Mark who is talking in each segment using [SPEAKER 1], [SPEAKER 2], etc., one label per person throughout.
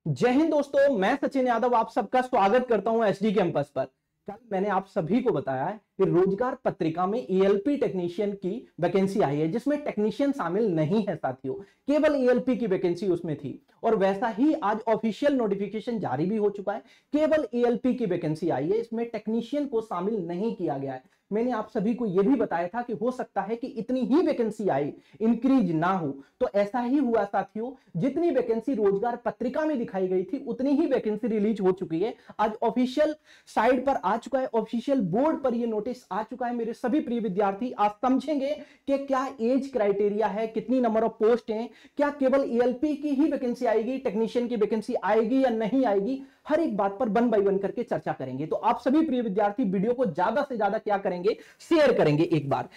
[SPEAKER 1] जय हिंद दोस्तों, मैं सचिन यादव आप सबका स्वागत करता हूं एसडी कैंपस पर। कल मैंने आप सभी को बताया है कि रोजगार पत्रिका में ईएलपी टेक्नीशियन की वैकेंसी आई है, जिसमें टेक्नीशियन शामिल नहीं है साथियों, केवल ईएलपी की वैकेंसी उसमें थी। और वैसा ही आज ऑफिशियल नोटिफिकेशन जारी भी हो चुका है, केवल ईएलपी की वैकेंसी आई है, इसमें टेक्नीशियन को शामिल नहीं किया गया है। मैंने आप सभी को यह भी बताया था कि हो सकता है कि इतनी ही वैकेंसी आई, इंक्रीज ना हो, तो ऐसा ही हुआ साथियों। जितनी वैकेंसी रोजगार पत्रिका में दिखाई गई थी उतनी ही वैकेंसी रिलीज हो चुकी है। आज ऑफिशियल साइट पर आ चुका है, ऑफिशियल बोर्ड पर यह नोटिस आ चुका है। मेरे सभी प्रिय विद्यार्थी आज समझेंगे कि क्या एज क्राइटेरिया है, कितनी नंबर ऑफ पोस्ट हैं, क्या केवल ईएलपी की ही वैकेंसी आएगी, टेक्नीशियन की वैकेंसी आएगी या नहीं आएगी, हर एक बात पर वन बाय वन करके चर्चा करेंगे। तो आप सभी प्रिय विद्यार्थी वीडियो को ज्यादा से ज्यादा क्या करेंगे, शेयर करेंगे। एक बार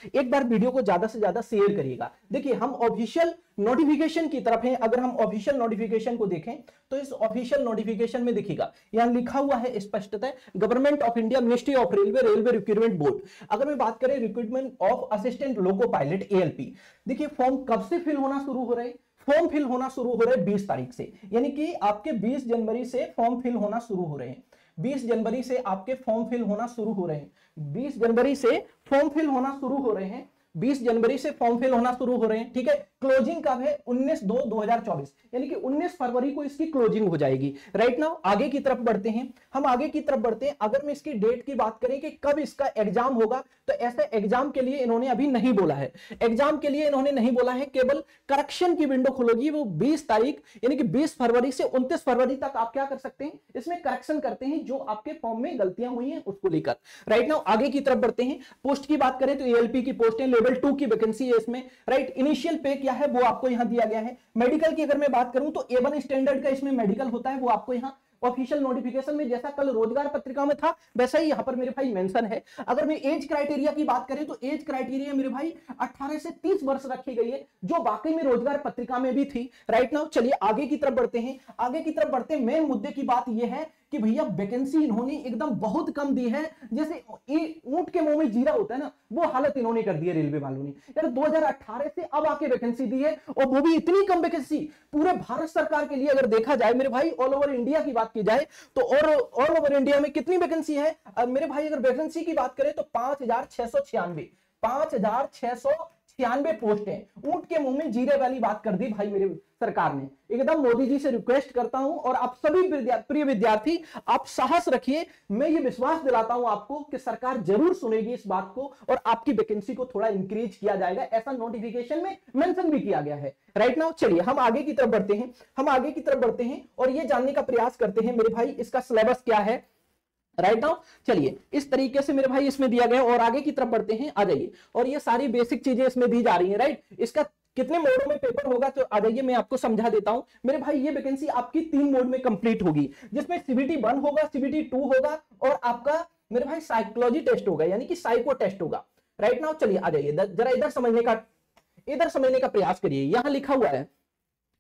[SPEAKER 1] वीडियो को ज्यादा से ज्यादा शेयर करिएगा। देखिए, हम ऑफिशियल नोटिफिकेशन की तरफ हैं। अगर हम ऑफिशियल नोटिफिकेशन को देखें तो इस ऑफिशियल नोटिफिकेशन में देखिएगा, यहां लिखा हुआ है स्पष्टतः, government of India, ministry of railway, railway recruitment board. अगर मैं बात करें recruitment of assistant loco pilot ALP, देखिए फॉर्म कब से फिल होना शुरू हो रहे हैं। फॉर्म फिल होना शुरू हो रहे हैं 20 तारीख से, यानी कि आपके 20 जनवरी से फॉर्म फिल होना शुरू हो रहे हैं। 20 जनवरी से आपके फॉर्म फिल होना शुरू हो रहे हैं। 20 जनवरी से फॉर्म फिल होना शुरू हो रहे हैं। 20 जनवरी से फॉर्म फिल होना शुरू हो रहे हैं। ठीक है, क्लोजिंग कब है? 19/2/2024, यानी कि 19 फरवरी को इसकी क्लोजिंग हो जाएगी। राइट नाउ आगे की तरफ बढ़ते हैं। हम आगे की तरफ बढ़ते हैं। अगर मैं इसकी डेट की बात करें कि कब इसका एग्जाम होगा, तो ऐसे एग्जाम के लिए इन्होंने अभी नहीं बोला है। एग्जाम के लिए इन्होंने नहीं बोला है, केवल करेक्शन की विंडो खुलेगी, वो 20 तारीख यानी कि 20 फरवरी से 29 फरवरी तक आप क्या कर सकते हैं, इसमें करेक्शन करते हैं जो आपके फॉर्म में गलतियां हुई हैं उसको लेकर। राइट नाउ आगे की तरफ बढ़ते हैं। पोस्ट की बात करें तो एएलपी की पोस्ट है, लेवल 2 की वैकेंसी है इसमें। राइट, इनिशियल पे क्या है वो आपको यहां दिया गया है। मेडिकल की अगर मैं बात करूं तो A1 स्टैंडर्ड का इसमें मेडिकल होता है, वो आपको यहां ऑफिशियल नोटिफिकेशन में जैसा कल रोजगार पत्रिका में था वैसा ही यहां पर मेरे भाई मेंशन है। अगर मैं एज क्राइटेरिया की बात करें तो एज क्राइटेरिया मेरे भाई 18 से 30 वर्ष रखी गई है, जो वाकई में रोजगार पत्रिका में भी थी। राइट नाउ चलिए आगे की तरफ बढ़ते हैं। आगे की तरफ बढ़ते हैं, मेन मुद्दे की बात यह है कि भैया वैकेंसी इन्होंने एकदम बहुत कम दी है। जैसे ऊंट के मुंह में जीरा होता है ना, वो हालत इन्होंने कर दी है रेलवे वालों ने। यार 2018 से अब आके वैकेंसी दी है, और वो भी इतनी कम वैकेंसी पूरे भारत सरकार के लिए। अगर देखा जाए मेरे भाई, ऑल ओवर इंडिया की बात की जाए तो और ऑल ओवर इंडिया में कितनी वैकेंसी है मेरे भाई, अगर वैकेंसी की बात करें तो 5696 पोस्ट है। ऊंट के मुंह में जीरे वाली बात कर दी भाई मेरे सरकार ने। एकदम मोदी जी से रिक्वेस्ट करता हूं, और आप सभी प्रिय विद्यार्थी आप साहस रखिए। मैं ये विश्वास दिलाता हूं आपको कि सरकार जरूर सुनेगी इस बात को, और आपकी वैकेंसी को थोड़ा इंक्रीज किया जाएगा, ऐसा नोटिफिकेशन में मेंशन भी किया गया है। राइट नाउ चलिए हम आगे की तरफ बढ़ते हैं। हम आगे की तरफ बढ़ते हैं और ये जानने का प्रयास करते हैं मेरे भाई इसका सिलेबस क्या है। राइट नाउ चलिए इस तरीके से मेरे भाई इसमें दिया गया, और आगे की तरफ बढ़ते हैं। आ जाइए, और ये सारी बेसिक चीजें इसमें दी जा रही हैं। राइट, इसका कितने मोड में पेपर होगा तो आ जाइए मैं आपको समझा देता हूं मेरे भाई। ये वैकेंसी आपकी 3 मोड में कंप्लीट होगी, जिसमें CBT 1 होगा, CBT 2 होगा, और आपका मेरे भाई साइकोलॉजी टेस्ट होगा, यानी कि साइको टेस्ट होगा। राइट नाउ चलिए आ जाइए, जरा इधर समझने का प्रयास करिए। यहां लिखा हुआ है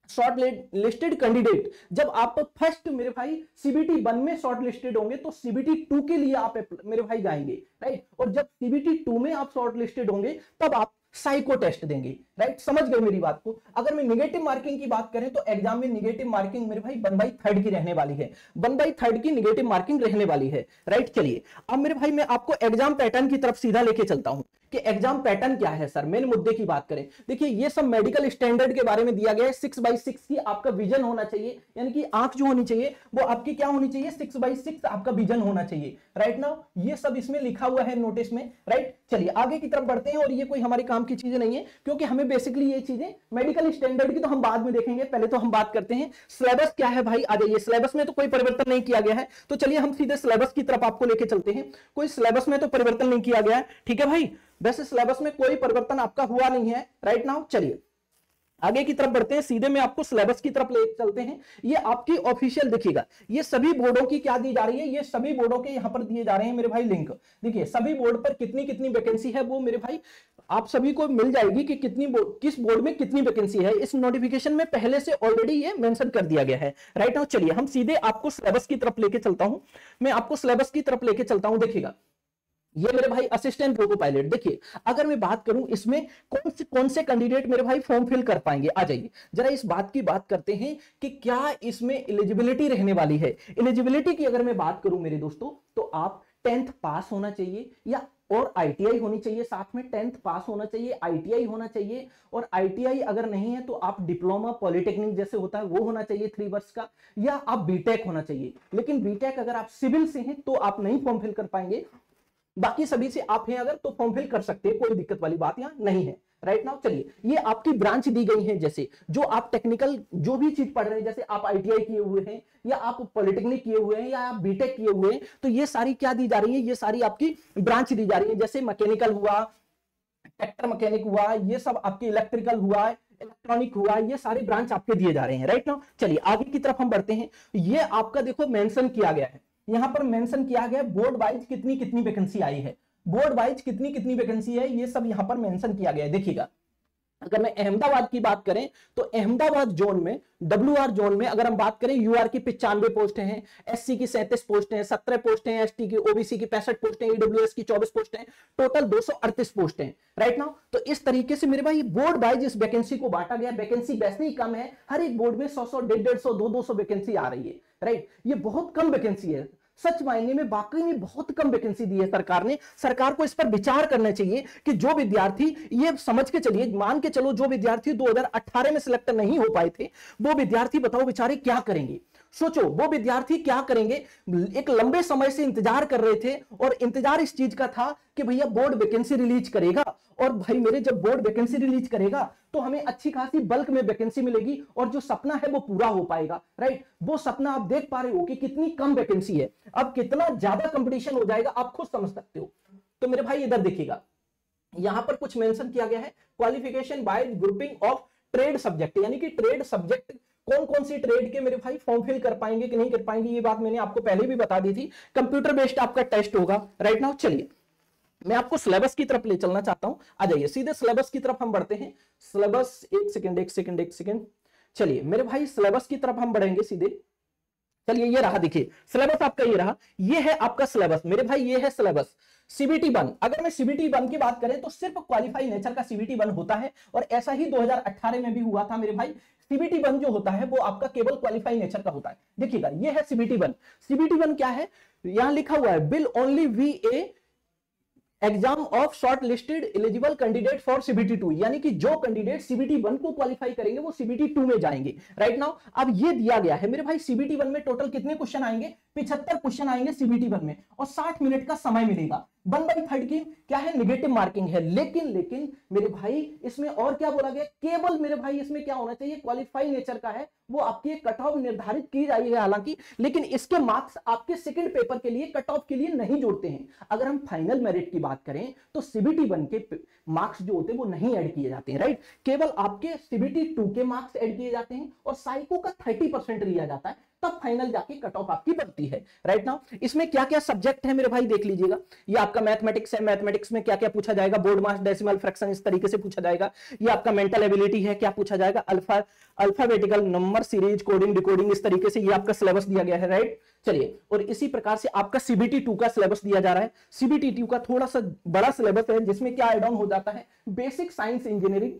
[SPEAKER 1] शॉर्ट लिस्टेड कैंडिडेट। जब आप फर्स्ट मेरे भाई CBT 1 में शॉर्ट लिस्टेड होंगे तो CBT 2 के लिए आप मेरे भाई जाएंगे। राइट, और जब CBT 2 में आप शॉर्ट लिस्टेड होंगे तब आप साइको टेस्ट देंगे। राइट, समझ गए मेरी बात को। अगर मैं निगेटिव मार्किंग की बात करें तो एग्जाम में निगेटिव मार्किंग मेरे भाई 1/3 की रहने वाली है। 1/3 की निगेटिव मार्किंग रहने वाली है। राइट, चलिए अब मेरे भाई मैं आपको एग्जाम पैटर्न की तरफ सीधा लेके चलता हूं कि एग्जाम पैटर्न क्या है सर। मेन मुद्दे की बात करें, देखिए ये सब मेडिकल स्टैंडर्ड के बारे में दिया गया है। 6/6 की आपका विजन होना चाहिए, यानी कि आंख जो होनी चाहिए वो आपकी क्या होनी चाहिए, 6/6 आपका विजन होना चाहिए। राइट नाउ ये सब इसमें लिखा हुआ है नोटिस में। राइट, चलिए आगे की तरफ बढ़ते हैं, और ये कोई हमारे काम की चीजें नहीं है, क्योंकि हमें बेसिकली ये चीजें मेडिकल स्टैंडर्ड की तो हम बाद में देखेंगे। पहले तो हम बात करते हैं सिलेबस क्या है भाई। आ जाइए, सिलेबस में तो कोई परिवर्तन नहीं किया गया है, तो चलिए हम सीधे सिलेबस की तरफ आपको लेके चलते हैं। कोई सिलेबस में तो परिवर्तन नहीं किया गया है, ठीक है भाई। वैसे सिलेबस में कोई परिवर्तन आपका हुआ नहीं है। राइट नाउ चलिए आगे की तरफ बढ़ते हैं, सीधे में आपको सिलेबस की तरफ ले चलते हैं। ये आपकी ऑफिशियल देखिएगा, ये सभी बोर्डों की क्या दी जा रही है, ये सभी बोर्डों के यहां पर दिए जा रहे हैं मेरे भाई लिंक। देखिए सभी बोर्ड पर कितनी कितनी वैकेंसी है वो मेरे भाई आप सभी को मिल जाएगी कि किस बोर्ड में कितनी वैकेंसी है। इस नोटिफिकेशन में पहले से ऑलरेडी ये मेंशन कर दिया गया है। राइट नाउ चलिए हम सीधे आपको सिलेबस की तरफ लेके चलता हूं। मैं आपको सिलेबस की तरफ लेके चलता हूं। देखिएगा ये मेरे भाई असिस्टेंट लोको पायलट। देखिए अगर मैं बात करूं इसमें कौन से कैंडिडेट मेरे भाई फॉर्म फिल कर पाएंगे, आ जाइए जरा इस बात की बात करते हैं कि क्या इसमें एलिजिबिलिटी रहने वाली है। एलिजिबिलिटी की अगर मैं बात करूं मेरे दोस्तों, तो आप 10th पास होना चाहिए या और आईटीआई होनी चाहिए, साथ में 10th पास होना चाहिए, आईटीआई होना चाहिए, और आईटीआई अगर नहीं है तो आप डिप्लोमा पॉलिटेक्निक जैसे होता है वो होना चाहिए 3 वर्ष का, या आप बीटेक होना चाहिए। लेकिन बीटेक अगर आप सिविल से हैं तो आप नहीं फॉर्म फिल कर पाएंगे, बाकी सभी से आप हैं अगर तो फॉर्म फिल कर सकते हैं, कोई दिक्कत वाली बात यहां नहीं है। राइट नाउ चलिए, ये आपकी ब्रांच दी गई है, जैसे जो आप टेक्निकल जो भी चीज पढ़ रहे हैं, जैसे आप आईटीआई किए हुए हैं या आप पॉलिटेक्निक किए हुए हैं या आप बीटेक किए हुए हैं, तो ये सारी क्या दी जा रही है, ये सारी आपकी ब्रांच दी जा रही है। जैसे मैकेनिकल हुआ, ट्रैक्टर मैकेनिक हुआ, ये सब आपके इलेक्ट्रिकल हुआ, इलेक्ट्रॉनिक हुआ, ये सारे ब्रांच आपके दिए जा रहे हैं। राइट नाउ चलिए आगे की तरफ हम बढ़ते हैं। ये आपका देखो मेंशन किया गया है, यहां पर मेंशन किया गया बोर्ड वाइज कितनी कितनी वैकेंसी आई है, बोर्ड वाइज कितनी कितनी वैकेंसी है, ये सब यहां पर मेंशन किया गया है। देखिएगा अगर मैं अहमदाबाद की बात करें तो अहमदाबाद जोन में, WR जोन में अगर हम बात करें, UR की 95 पोस्ट हैं, SC की 37 पोस्ट हैं, 17 पोस्ट हैं, ST की OBC की 65 पोस्ट हैं, EWS की 24 पोस्ट हैं, टोटल 238 पोस्ट हैं। राइट नाउ तो इस तरीके से मेरे भाई बोर्ड वाइज इस वैकेंसी को बांटा गया। वैकेंसी वैसे ही कम है, हर एक बोर्ड में 100 150 200 वैकेंसी आ रही है। राइट, ये बहुत कम वैकेंसी है, सच मायने में वाकई में बहुत कम वैकेंसी दी है सरकार ने। सरकार को इस पर विचार करना चाहिए कि जो विद्यार्थी, ये समझ के चलिए, मान के चलो जो विद्यार्थी 2018 में सिलेक्ट नहीं हो पाए थे, वो विद्यार्थी बताओ बेचारे क्या करेंगे। सोचो वो विद्यार्थी क्या करेंगे, एक लंबे समय से इंतजार कर रहे थे और इंतजार इस चीज का था कि भैया बोर्ड वैकेंसी रिलीज करेगा, और भाई मेरे जब बोर्ड वैकेंसी रिलीज करेगा तो हमें अच्छी खासी बल्क में वैकेंसी मिलेगी और जो सपना है वो पूरा हो पाएगा। राइट, वो सपना आप देख पा रहे हो कि कितनी कम वैकेंसी है, अब कितना ज्यादा कंपटीशन हो जाएगा आप खुद समझ सकते हो। तो मेरे भाई इधर देखिएगा, यहां पर कुछ मेंशन किया गया है, qualification bye grouping of trade subject, यानी कि ट्रेड सब्जेक्ट कौन कौन सी ट्रेड के मेरे भाई फॉर्म फिल कर पाएंगे कि नहीं कर पाएंगे, ये बात मैंने आपको पहले भी बता दी थी। कंप्यूटर बेस्ड आपका टेस्ट होगा। राइट नाउ चलिए मैं आपको सिलेबस की तरफ ले चलना चाहता हूं, आ जाइए सीधे सिलेबस की तरफ हम बढ़ते हैं। सिलेबस एक सेकंड चलिए मेरे भाई सिलेबस की तरफ हम बढ़ेंगे सीधे। चलिए ये रहा, देखिए सिलेबस आपका ये रहा, ये है आपका सिलेबस मेरे भाई, ये है सिलेबस CBT 1। अगर मैं CBT 1 की बात करें तो सिर्फ क्वालिफाई नेचर का CBT 1 होता है, और ऐसा ही 2018 में भी हुआ था मेरे भाई। CBT 1 जो होता है वो आपका केवल क्वालिफाई नेचर का होता है। देखिएगा ये है CBT 1। CBT 1 क्या है, यहां लिखा हुआ है, will only V A exam of short listed eligible candidate for CBT 2, यानी कि जो कैंडिडेट CBT 1 को क्वालिफाई करेंगे वो CBT 2 में जाएंगे। राइट नाउ अब ये दिया गया है मेरे भाई, CBT 1 में टोटल कितने क्वेश्चन आएंगे, 75 क्वेश्चन आएंगे CBT 1 में, और 60 मिनट का समय मिलेगा। 1/3 की क्या है, नेगेटिव मार्किंग है। लेकिन मेरे भाई इसमें और क्या बोला गया, केवल मेरे भाई इसमें क्या होना चाहिए, क्वालिफाई नेचर का है, वो आपकी कट ऑफ निर्धारित की जाएगी हालांकि, लेकिन इसके मार्क्स आपके सेकंड पेपर के लिए कट ऑफ के लिए नहीं जोड़ते हैं। अगर हम फाइनल मेरिट की बात करें तो CBT 1 के मार्क्स जो होते हैं वो नहीं ऐड किए जाते हैं। राइट, केवल आपके CBT 2 के मार्क्स ऐड किए जाते हैं और साइको का 30% लिया जाता है, तब फाइनल जाके कट ऑफ आपकी बनती है। राइट नाउ इसमें क्या क्या सब्जेक्ट है मेरे भाई देख लीजिएगा, ये आपका मैथमेटिक्स है, मैथमेटिक्स में क्या क्या पूछा जाएगा, बोर्ड मास, डेसिमल, फ्रैक्शन, इस तरीके से पूछा जाएगा। ये आपका मेंटल एबिलिटी है, क्या पूछा जाएगा, alphabetical number series, coding, decoding, इस तरीके से ये आपका सिलेबस दिया गया है। राइट चलिए, और इसी प्रकार से आपका CBT 2 का सिलेबस दिया जा रहा है। CBT 2 का थोड़ा सा बड़ा सिलेबस है, जिसमें क्या एड ऑन हो जाता है, basic science, engineering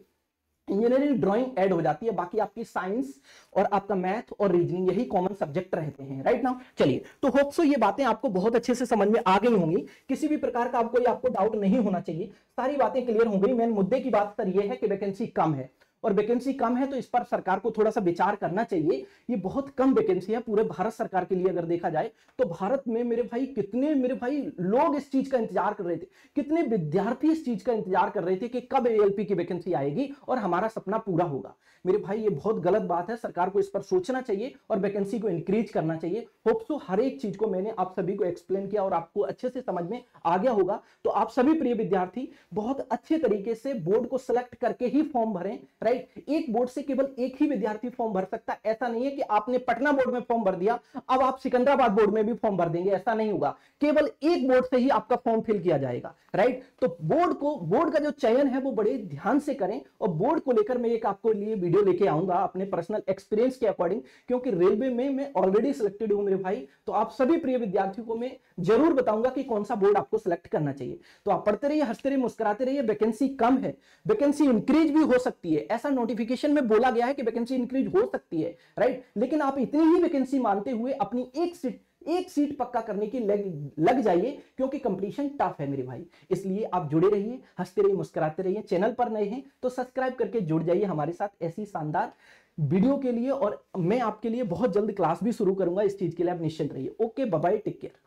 [SPEAKER 1] drawing add हो जाती है, बाकी आपकी साइंस और आपका मैथ और रीजनिंग यही कॉमन सब्जेक्ट रहते हैं। राइट नाउ चलिए, तो होप सो ये बातें आपको बहुत अच्छे से समझ में आ गई होंगी, किसी भी प्रकार का आपको डाउट नहीं होना चाहिए, सारी बातें क्लियर हो गई। मेन मुद्दे की बात सर ये है कि वैकेंसी कम है, और वैकेंसी कम है तो इस पर सरकार को थोड़ा सा विचार करना चाहिए। ये बहुत कम वैकेंसी है पूरे भारत सरकार के लिए अगर देखा जाए तो। भारत में मेरे भाई कितने मेरे भाई लोग इस चीज का इंतजार कर रहे थे, कितने विद्यार्थी इस चीज का इंतजार कर रहे थे कि कब ALP की वैकेंसी आएगी और हमारा सपना पूरा होगा। मेरे भाई ये बहुत गलत बात है, सरकार को इस पर सोचना चाहिए और वैकेंसी को इंक्रीज करना चाहिए। होप सो हर एक चीज को मैंने आप सभी को एक्सप्लेन किया और आपको अच्छे से समझ में आ गया होगा। तो आप सभी प्रिय विद्यार्थी बहुत अच्छे तरीके से बोर्ड को सिलेक्ट करके ही फॉर्म भरें। राइट। एक बोर्ड से केवल एक ही विद्यार्थी फॉर्म भर सकता है, ऐसा नहीं है कि आपने पटना बोर्ड में फॉर्म भर दिया अब आप सिकंदराबाद बोर्ड में भी फॉर्म भर देंगे, ऐसा नहीं होगा। केवल एक बोर्ड से ही आपका फॉर्म फिल किया जाएगा, राइट। तो बोर्ड का जो चयन है वो बड़े ध्यान से करें, और बोर्ड को लेकर मैं एक आपको लिए वीडियो लेके आऊंगा अपने पर्सनल एक्सपीरियंस के अकॉर्डिंग, क्योंकि रेलवे में मैं ऑलरेडी सिलेक्टेड हूं मेरे भाई। तो आप सभी प्रिय विद्यार्थियों को मैं जरूर बताऊंगा कि कौन सा बोर्ड आपको सिलेक्ट करना चाहिए। तो आप पढ़ते रहिए, हंसते रहिए, मुस्कुराते रहिए। वैकेंसी कम है, वैकेंसी इंक्रीज भी हो सकती है, ऐसा नोटिफिकेशन में बोला गया है कि वैकेंसी इंक्रीज हो सकती है, राइट। लेकिन आप इतनी ही वैकेंसी मानते हुए अपनी एक सीट पक्का करने की लग जाइए, क्योंकि कंपटीशन टफ है मेरे भाई। इसलिए आप जुड़े रहिए, हंसते रहिए, मुस्कुराते रहिए। चैनल पर नए हैं तो सब्सक्राइब करके जुड़ जाइए हमारे साथ ऐसी शानदार वीडियो के लिए, और मैं आपके लिए बहुत जल्द क्लास भी शुरू करूंगा, इस चीज के लिए आप निश्चिंत रहिए। Okay, bye bye, take care.